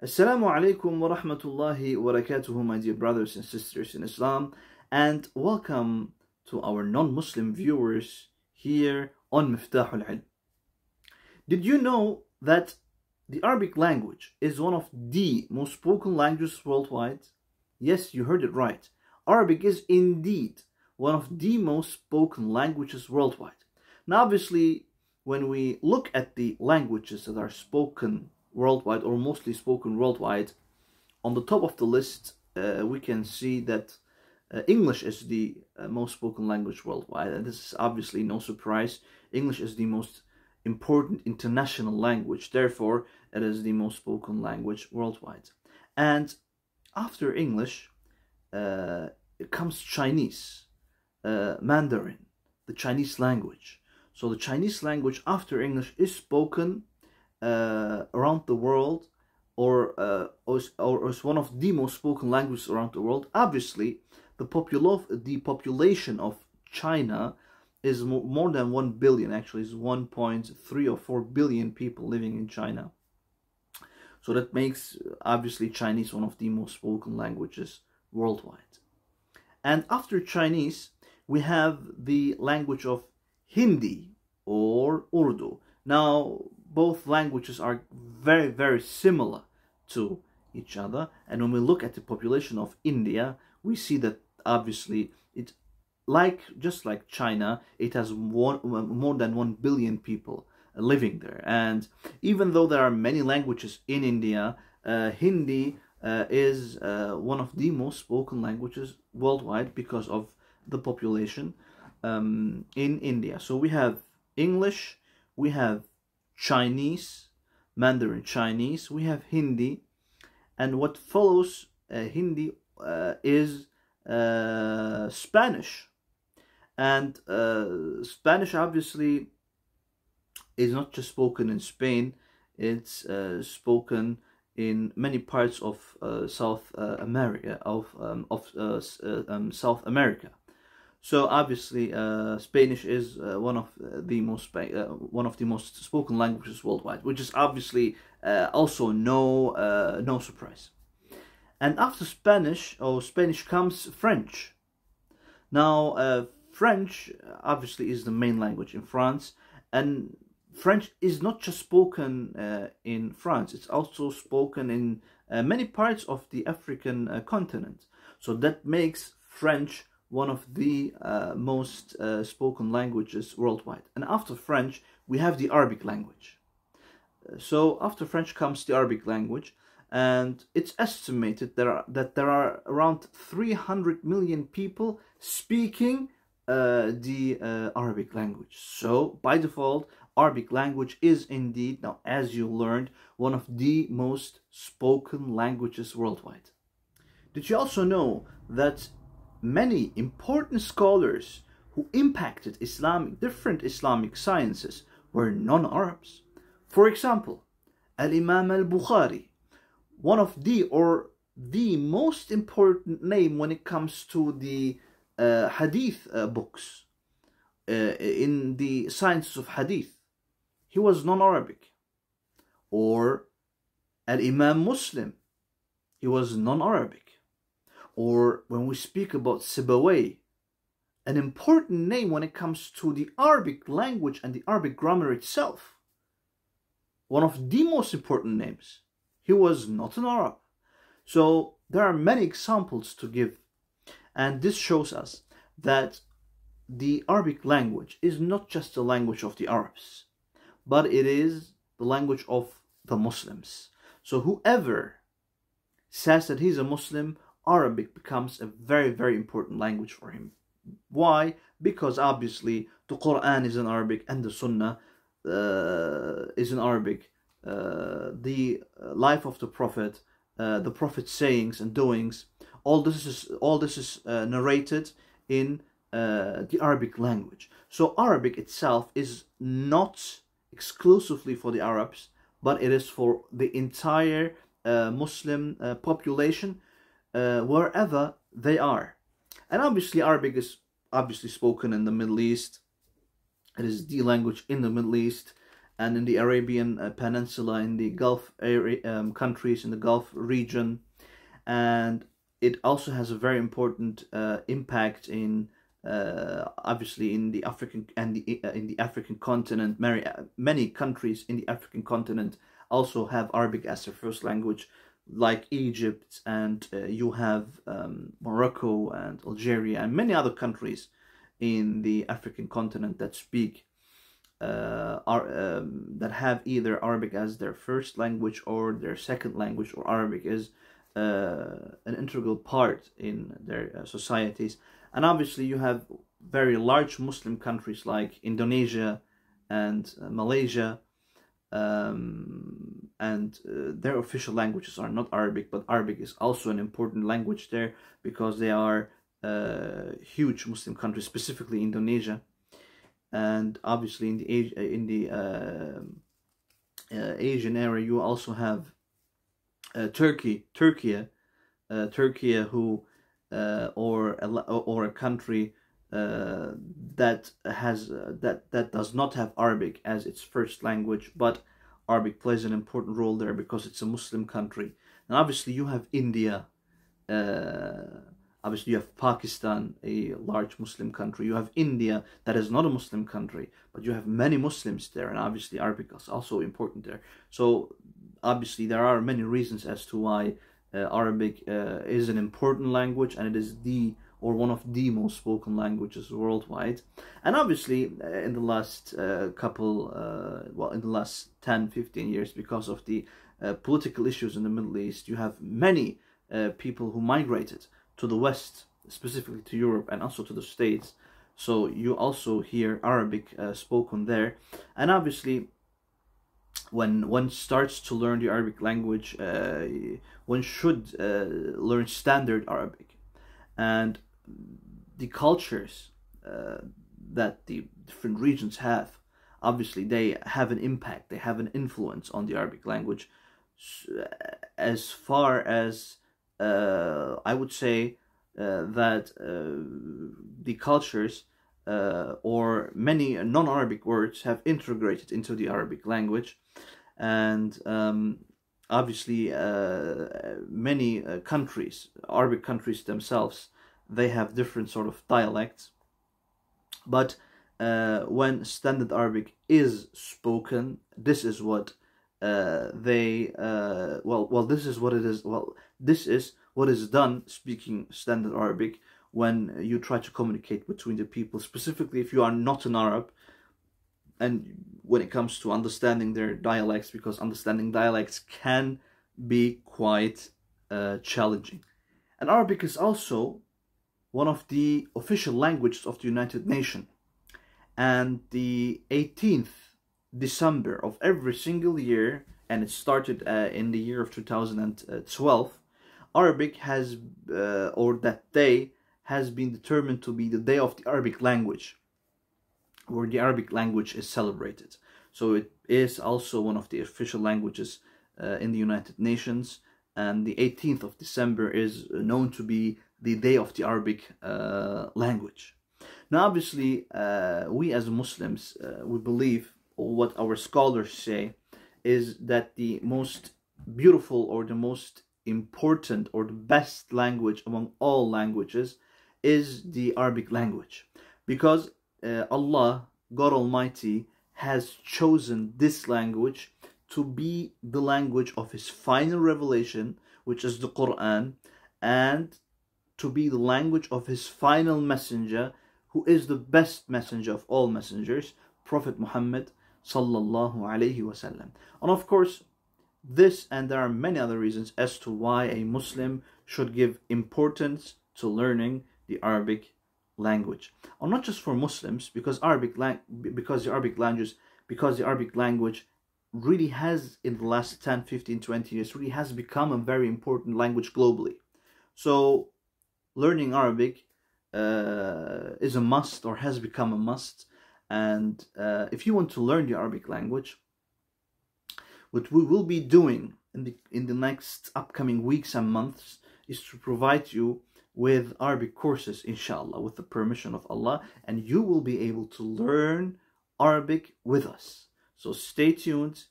Assalamu alaikum wa rahmatullahi wa barakatuhu, my dear brothers and sisters in Islam, and welcome to our non-Muslim viewers here on Miftahul Ilm. Did you know that the Arabic language is one of the most spoken languages worldwide? Yes, you heard it right. Arabic is indeed one of the most spoken languages worldwide. Now, obviously, when we look at the languages that are spoken worldwide or mostly spoken worldwide, on the top of the list we can see that English is the most spoken language worldwide, and this is obviously no surprise. English is the most important international language, therefore it is the most spoken language worldwide. And after English it comes Chinese, Mandarin, the Chinese language. So the Chinese language after English is spoken around the world, or is one of the most spoken languages around the world. Obviously, the population of China is more than 1 billion. Actually, it's 1.3 or 4 billion people living in China. So that makes obviously Chinese one of the most spoken languages worldwide. And after Chinese, we have the language of Hindi or Urdu. Now, both languages are very, very similar to each other. And when we look at the population of India, we see that obviously it, just like China, it has more than 1 billion people living there. And even though there are many languages in India, Hindi is one of the most spoken languages worldwide because of the population in India. So we have English, we have Chinese, Mandarin Chinese, we have Hindi, and what follows Hindi is Spanish. And Spanish obviously is not just spoken in Spain, it's spoken in many parts of South America. South America. So obviously, Spanish is one of the most spoken languages worldwide, which is obviously also no surprise. And after Spanish comes French. Now, French obviously is the main language in France, and French is not just spoken in France; it's also spoken in many parts of the African continent. So that makes French one of the most spoken languages worldwide. And after French, we have the Arabic language. So after French comes the Arabic language, and it's estimated that there are around 300 million people speaking the Arabic language. So by default, Arabic language is indeed, now as you learned, one of the most spoken languages worldwide. Did you also know that many important scholars who impacted different Islamic sciences were non-Arabs? For example, Al-Imam al-Bukhari, one of the most important name when it comes to the hadith books, in the sciences of hadith, he was non-Arabic. Or Al-Imam Muslim, he was non-Arabic. Or when we speak about Sibawayh, an important name when it comes to the Arabic language and the Arabic grammar itself, one of the most important names, he was not an Arab. So there are many examples to give, and this shows us that the Arabic language is not just the language of the Arabs, but it is the language of the Muslims. So whoever says that he's a Muslim, Arabic becomes a very, very important language for him. Why? Because obviously the Quran is in Arabic and the Sunnah is in Arabic. The life of the Prophet, the Prophet's sayings and doings, all this is narrated in the Arabic language. So Arabic itself is not exclusively for the Arabs, but it is for the entire Muslim population, wherever they are. And obviously Arabic is obviously spoken in the Middle East. It is the language in the Middle East, and in the Arabian Peninsula, in the Gulf area, countries, in the Gulf region. And it also has a very important impact in obviously in the African and in the African continent. Many countries in the African continent also have Arabic as their first language, like Egypt, and you have Morocco and Algeria and many other countries in the African continent that speak that have either Arabic as their first language or their second language, or Arabic is an integral part in their societies. And obviously you have very large Muslim countries like Indonesia and Malaysia, and their official languages are not Arabic, but Arabic is also an important language there because they are huge Muslim countries, specifically Indonesia. And obviously in the Asian area, you also have Turkey, who or a country that has that does not have Arabic as its first language, but Arabic plays an important role there because it's a Muslim country. And obviously you have India, obviously you have Pakistan, a large Muslim country. You have India, that is not a Muslim country, but you have many Muslims there, and obviously Arabic is also important there. So obviously there are many reasons as to why Arabic is an important language, and it is one of the most spoken languages worldwide. And obviously in the last in the last 10-15 years, because of the political issues in the Middle East, you have many people who migrated to the West, specifically to Europe and also to the States. So you also hear Arabic spoken there. And obviously when one starts to learn the Arabic language, one should learn standard Arabic. And the cultures that the different regions have, obviously they have an impact, they have an influence on the Arabic language. As far as I would say that the cultures or many non-Arabic words have integrated into the Arabic language. And obviously many countries, Arabic countries themselves, they have different sort of dialects. But when standard Arabic is spoken, this is what this is what it is. Well, this is what is done speaking standard Arabic when you try to communicate between the people, specifically if you are not an Arab, and when it comes to understanding their dialects, because understanding dialects can be quite challenging. And Arabic is also one of the official languages of the United Nations. And the 18th December of every single year, and it started in the year of 2012, Arabic has, or that day has been determined to be the Day of the Arabic Language, where the Arabic language is celebrated. So it is also one of the official languages in the United Nations, and the 18th of December is known to be the Day of the Arabic language. Now obviously we as Muslims, we believe, or what our scholars say, is that the most beautiful or the most important or the best language among all languages is the Arabic language, because Allah, God Almighty, has chosen this language to be the language of His final revelation, which is the Quran, and to be the language of His final messenger, who is the best messenger of all messengers, Prophet Muhammad sallallahu alaihi wasallam. And of course, this, and there are many other reasons as to why a Muslim should give importance to learning the Arabic language, or not just for Muslims, because the Arabic language really has, in the last 10, 15, 20 years, really has become a very important language globally. So learning Arabic is a must, or has become a must. And if you want to learn the Arabic language, what we will be doing in the next upcoming weeks and months is to provide you with Arabic courses, inshallah, with the permission of Allah, and you will be able to learn Arabic with us. So stay tuned,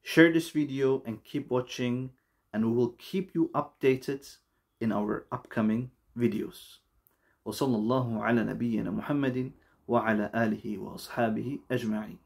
share this video, and keep watching, and we will keep you updated in our upcoming videos. وصلى الله على نبينا محمد وعلى آله وأصحابه أجمعين.